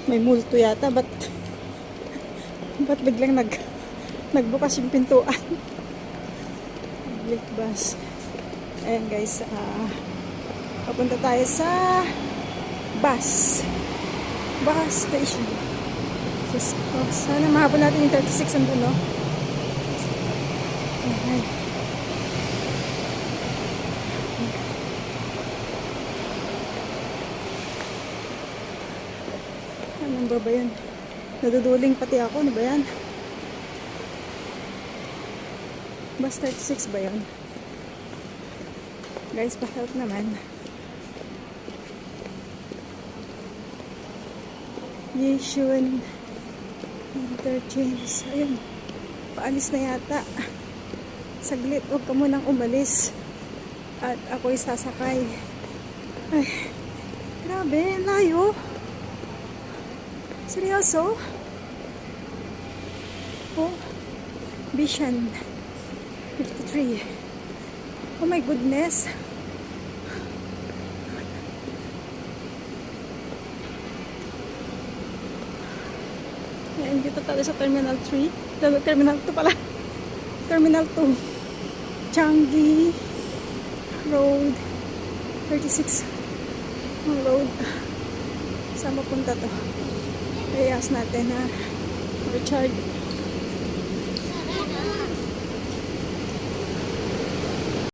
May multo yata. Ba't biglang nagbukas yung pintuan? Public bus. Ayan guys, papunta tayo sa bus station. Just, sana mahabol natin yung 36 andun, no? Ayan. Anong ba yan? Naduduling pati ako. Ano ba yan? Bus 36 ba yan? Guys, pa-help naman. Yishun Interchange. Ayun. Paalis na yata. Saglit. Huwag ka munang umalis. At ako'y sasakay. Ay. Grabe. Layo. Seryoso? Oh. Bishan 53. Oh my goodness. Ayan, dito tayo sa Terminal 3. Terminal 2 pala. Terminal 2. Changi Road 36 Road. Saan mapunta to? Ayas natin na Richard.